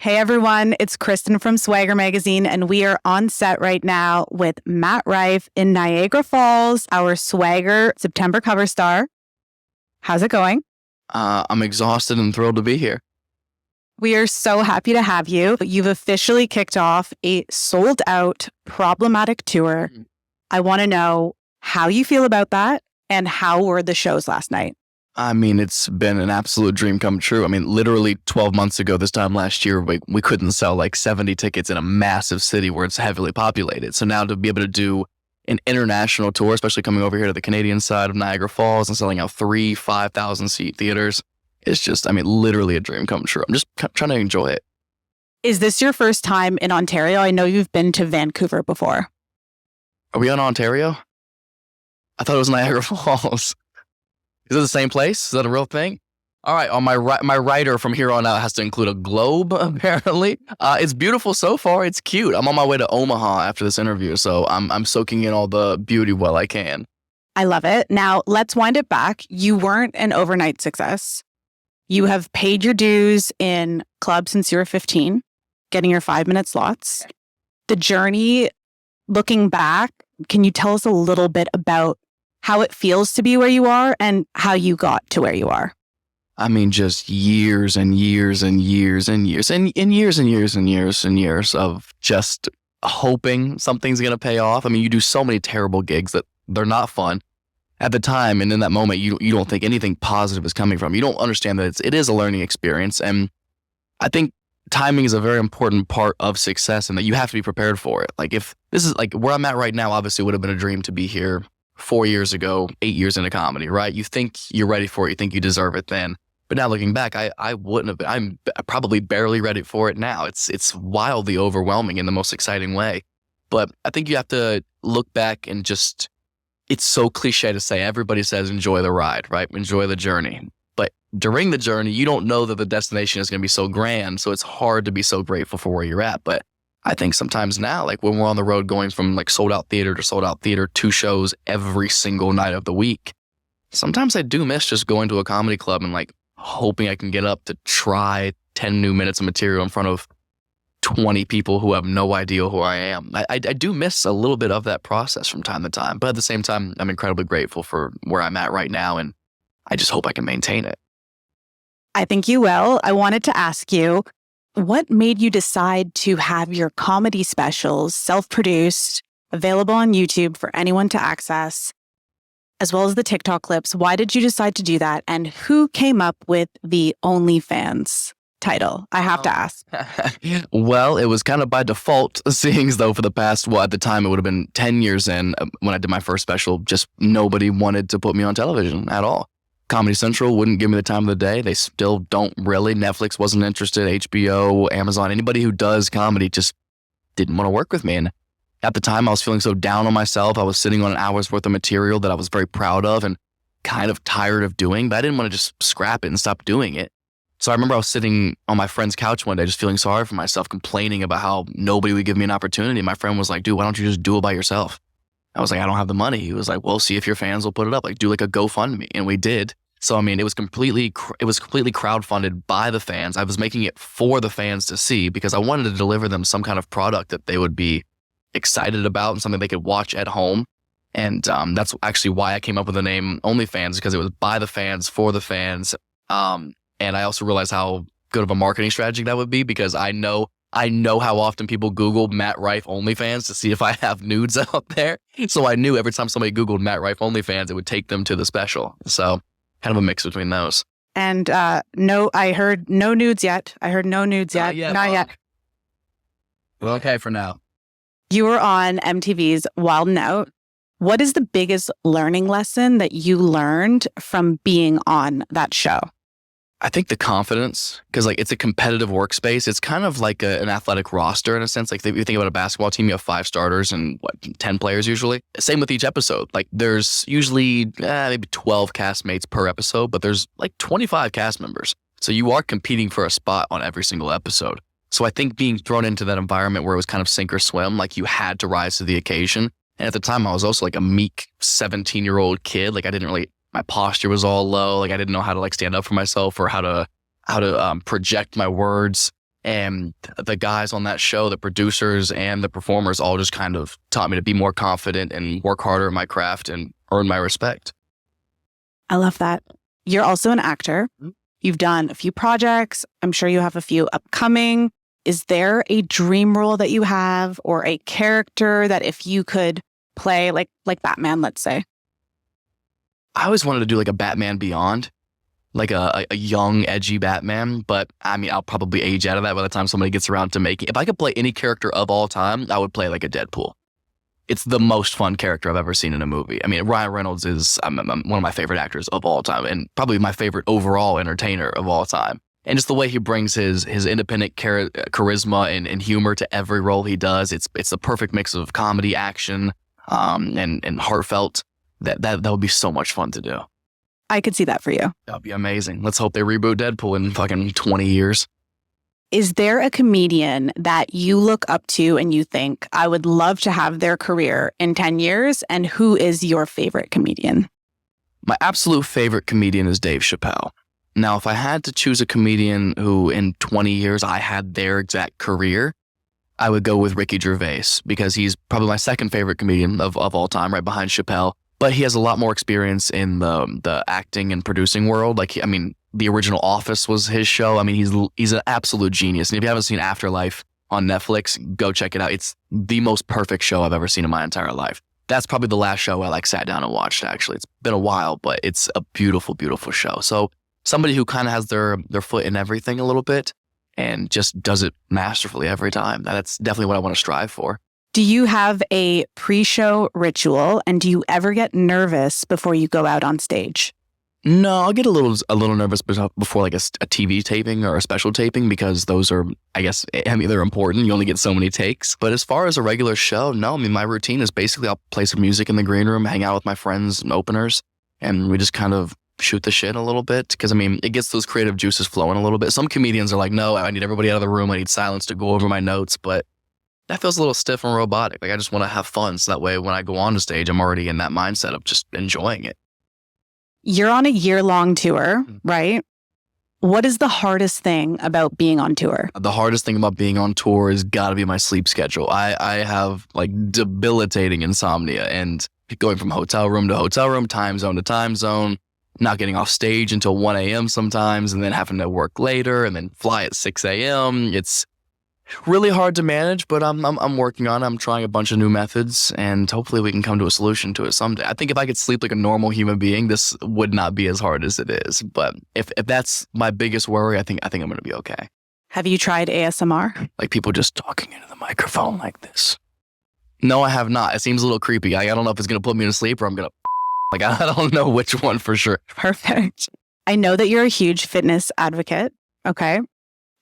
Hey everyone, it's Kristen from Swagger Magazine, and we are on set right now with Matt Rife in Niagara Falls, our Swagger September cover star. How's it going? I'm exhausted and thrilled to be here. We are so happy to have you. You've officially kicked off a sold-out ProbleMATTic tour. I want to know how you feel about that and how were the shows last night? I mean, it's been an absolute dream come true. I mean, literally 12 months ago, this time last year, we couldn't sell like 70 tickets in a massive city where it's heavily populated. So now to be able to do an international tour, especially coming over here to the Canadian side of Niagara Falls and selling out 5,000 seat theaters, it's just, I mean, literally a dream come true. I'm just trying to enjoy it. Is this your first time in Ontario? I know you've been to Vancouver before. Are we on Ontario? I thought it was Niagara Falls. Is it the same place? Is that a real thing? All right, on my rider from here on out has to include a globe, apparently. It's beautiful so far. It's cute. I'm on my way to Omaha after this interview, so I'm soaking in all the beauty while I can. I love it. Now, let's wind it back. You weren't an overnight success. You have paid your dues in clubs since you were 15, getting your 5-minute slots. The journey, looking back, can you tell us a little bit about how it feels to be where you are and how you got to where you are? I mean, just years and years and years and years and years and years and years and years of just hoping something's going to pay off. I mean, you do so many terrible gigs that they're not fun at the time. And in that moment, you don't think anything positive is coming from. You don't understand that it is a learning experience. And I think timing is a very important part of success and that you have to be prepared for it. Like if this is like where I'm at right now, obviously it would have been a dream to be here 4 years ago, 8 years into comedy, right? You think you're ready for it. You think you deserve it then. But now looking back, I wouldn't have been. I'm probably barely ready for it now. It's wildly overwhelming in the most exciting way. But I think you have to look back and just, it's so cliche to say, everybody says enjoy the ride, right? Enjoy the journey. But during the journey, you don't know that the destination is going to be so grand. So it's hard to be so grateful for where you're at. But I think sometimes now, like when we're on the road going from like sold out theater to sold out theater, 2 shows every single night of the week, sometimes I do miss just going to a comedy club and like hoping I can get up to try 10 new minutes of material in front of 20 people who have no idea who I am. I do miss a little bit of that process from time to time, but at the same time, I'm incredibly grateful for where I'm at right now, and I just hope I can maintain it. I think you will. I wanted to ask you, what made you decide to have your comedy specials self-produced, available on YouTube for anyone to access, as well as the TikTok clips? Why did you decide to do that? And who came up with the OnlyFans title? I have to ask. Well, it was kind of by default, seeing as though for the past, well, at the time it would have been 10 years in when I did my first special, just nobody wanted to put me on television at all. Comedy Central wouldn't give me the time of the day. They still don't really. Netflix wasn't interested. HBO, Amazon, anybody who does comedy just didn't want to work with me. And at the time, I was feeling so down on myself. I was sitting on an hour's worth of material that I was very proud of and kind of tired of doing, but I didn't want to just scrap it and stop doing it. So I remember I was sitting on my friend's couch one day, just feeling sorry for myself, complaining about how nobody would give me an opportunity. My friend was like, dude, why don't you just do it by yourself? I was like, I don't have the money. He was like, well, see if your fans will put it up. Like, do like a GoFundMe. And we did. So, I mean, it was completely crowdfunded by the fans. I was making it for the fans to see because I wanted to deliver them some kind of product that they would be excited about and something they could watch at home. And that's actually why I came up with the name OnlyFans, because it was by the fans, for the fans. And I also realized how good of a marketing strategy that would be, because I know how often people Google Matt Rife OnlyFans to see if I have nudes out there. So I knew every time somebody Googled Matt Rife OnlyFans, it would take them to the special. So kind of a mix between those. And no, I heard no nudes yet. Not yet. Well, okay for now. You were on MTV's Wild 'N Out. What is the biggest learning lesson that you learned from being on that show? I think the confidence, because like it's a competitive workspace. It's kind of like an athletic roster in a sense. Like if you think about a basketball team, you have 5 starters and 10 players usually. Same with each episode. Like there's usually maybe 12 castmates per episode, but there's like 25 cast members. So you are competing for a spot on every single episode. So I think being thrown into that environment where it was kind of sink or swim, like you had to rise to the occasion. And at the time I was also like a meek 17-year-old kid. Like I didn't really, my posture was all low. Like I didn't know how to like stand up for myself or how to project my words. And the guys on that show, the producers and the performers, all just kind of taught me to be more confident and work harder at my craft and earn my respect. I love that. You're also an actor. You've done a few projects. I'm sure you have a few upcoming. Is there a dream role that you have, or a character that if you could play, like Batman, let's say? I always wanted to do like a Batman Beyond, like a young, edgy Batman. But I mean, I'll probably age out of that by the time somebody gets around to making. If I could play any character of all time, I would play like a Deadpool. It's the most fun character I've ever seen in a movie. I mean, Ryan Reynolds is I'm one of my favorite actors of all time, and probably my favorite overall entertainer of all time. And just the way he brings his independent charisma and humor to every role he does, it's the perfect mix of comedy, action, and heartfelt. That would be so much fun to do. I could see that for you. That would be amazing. Let's hope they reboot Deadpool in fucking 20 years. Is there a comedian that you look up to and you think, I would love to have their career in 10 years? And who is your favorite comedian? My absolute favorite comedian is Dave Chappelle. Now, if I had to choose a comedian who in 20 years I had their exact career, I would go with Ricky Gervais, because he's probably my second favorite comedian of all time, right behind Chappelle. But he has a lot more experience in the acting and producing world. Like, I mean, the original Office was his show. I mean, he's an absolute genius. And if you haven't seen Afterlife on Netflix, go check it out. It's the most perfect show I've ever seen in my entire life. That's probably the last show I sat down and watched, actually. It's been a while, but it's a beautiful, beautiful show. So somebody who kind of has their foot in everything a little bit and just does it masterfully every time. That's definitely what I want to strive for. Do you have a pre-show ritual, and do you ever get nervous before you go out on stage? No, I'll get a little nervous before like a TV taping or a special taping, because those are, I guess, they're important. You only get so many takes. But as far as a regular show, no. I mean, my routine is basically I'll play some music in the green room, hang out with my friends and openers, and we just kind of shoot the shit a little bit. Because I mean, it gets those creative juices flowing a little bit. Some comedians are like, no, I need everybody out of the room. I need silence to go over my notes. But that feels a little stiff and robotic. Like, I just want to have fun. So that way, when I go on the stage, I'm already in that mindset of just enjoying it. You're on a year-long tour, right? What is the hardest thing about being on tour? The hardest thing about being on tour has got to be my sleep schedule. I have like debilitating insomnia, and going from hotel room to hotel room, time zone to time zone, not getting off stage until 1 a.m. sometimes, and then having to work later and then fly at 6 a.m. It's really hard to manage, but I'm working on it. I'm trying a bunch of new methods, and hopefully we can come to a solution to it someday. I think if I could sleep like a normal human being, this would not be as hard as it is. But if that's my biggest worry, I think I'm going to be okay. Have you tried ASMR? Like people just talking into the microphone like this. No, I have not. It seems a little creepy. I don't know if it's going to put me to sleep or I'm going to like, I don't know which one for sure. Perfect. I know that you're a huge fitness advocate. Okay.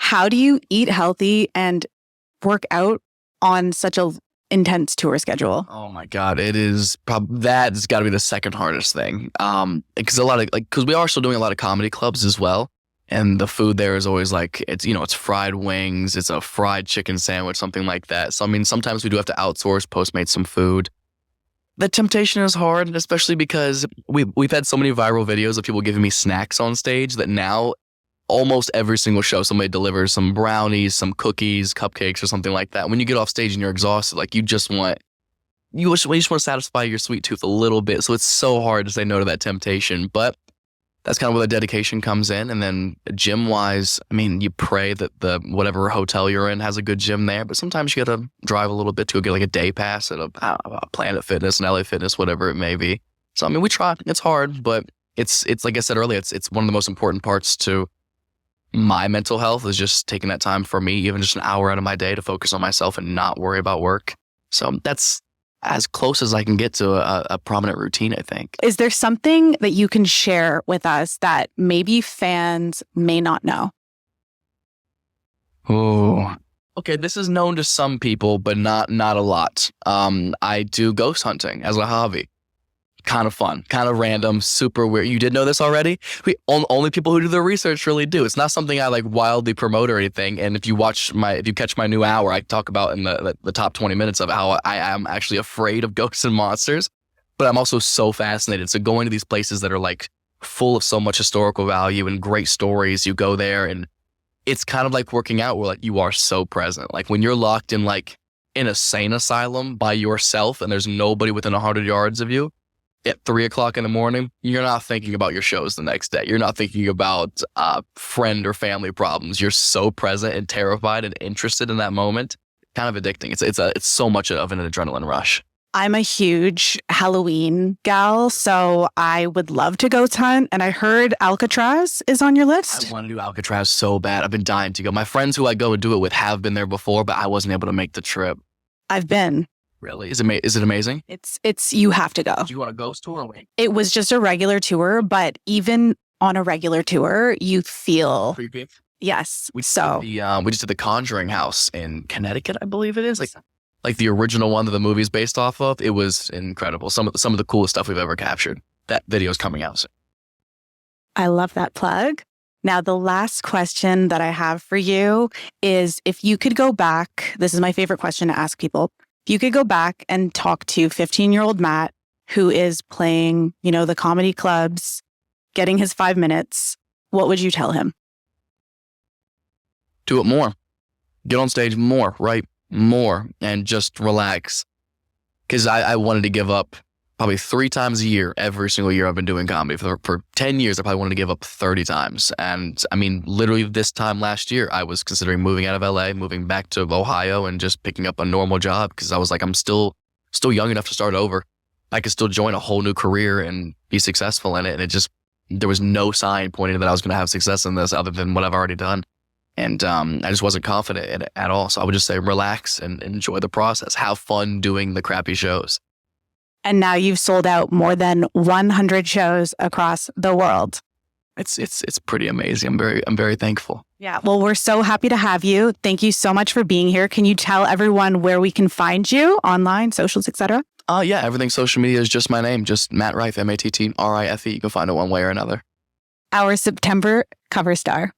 How do you eat healthy and work out on such a intense tour schedule? Oh my God. It is that's got to be the second hardest thing. Because we are still doing a lot of comedy clubs as well. And the food there is always like, it's fried wings, it's a fried chicken sandwich, something like that. So, I mean, sometimes we do have to outsource, Postmate some food. The temptation is hard, especially because we've had so many viral videos of people giving me snacks on stage that now almost every single show, somebody delivers some brownies, some cookies, cupcakes, or something like that. When you get off stage and you're exhausted, like you just want to satisfy your sweet tooth a little bit. So it's so hard to say no to that temptation. But that's kind of where the dedication comes in. And then gym wise, I mean, you pray that the whatever hotel you're in has a good gym there. But sometimes you got to drive a little bit to get like a day pass at a Planet Fitness, an LA Fitness, whatever it may be. So I mean, we try. It's hard, but it's like I said earlier, it's one of the most important parts to my mental health is just taking that time for me, even just an hour out of my day to focus on myself and not worry about work. So that's as close as I can get to a prominent routine, I think. Is there something that you can share with us that maybe fans may not know? Oh, okay. This is known to some people, but not a lot. I do ghost hunting as a hobby. Kind of fun, kind of random, super weird. You did know this already? Only people who do the research really do. It's not something I like wildly promote or anything. And if you catch my new hour, I talk about in the top 20 minutes of how I am actually afraid of ghosts and monsters, but I'm also so fascinated. So going to these places that are like full of so much historical value and great stories, you go there and it's kind of like working out where like you are so present. Like when you're locked in like in a sane asylum by yourself and there's nobody within 100 yards of you at 3:00 in the morning, you're not thinking about your shows the next day. You're not thinking about friend or family problems. You're so present and terrified and interested in that moment. Kind of addicting. It's so much of an adrenaline rush. I'm a huge Halloween gal, so I would love to ghost hunt. And I heard Alcatraz is on your list. I want to do Alcatraz so bad. I've been dying to go. My friends who I go and do it with have been there before, but I wasn't able to make the trip. I've been. Really? Is it amazing? It's you have to go. Do you want a ghost tour or wait? It was just a regular tour, but even on a regular tour, you feel Creepy. yes. We just did the Conjuring house in Connecticut, I believe it is. Like the original one that the movie's based off of. It was incredible. Some of the coolest stuff we've ever captured. That video is coming out soon. I love that plug. Now, the last question that I have for you is if you could go back, this is my favorite question to ask people. If you could go back and talk to 15-year-old Matt, who is playing, the comedy clubs, getting his 5 minutes, what would you tell him? Do it more. Get on stage more, right? More, and just relax. Because I wanted to give up probably 3 times a year, every single year I've been doing comedy. For 10 years, I probably wanted to give up 30 times. And I mean, literally this time last year, I was considering moving out of LA, moving back to Ohio and just picking up a normal job because I was like, I'm still young enough to start over. I could still join a whole new career and be successful in it. And there was no sign pointing that I was going to have success in this other than what I've already done. And I just wasn't confident in it at all. So I would just say relax and enjoy the process. Have fun doing the crappy shows. And now you've sold out more than 100 shows across the world. It's pretty amazing. I'm very thankful. Yeah. Well, we're so happy to have you. Thank you so much for being here. Can you tell everyone where we can find you online, socials, etc.? Yeah. Everything social media is just my name, just Matt Rife, MATTRIFE. You can find it one way or another. Our September cover star.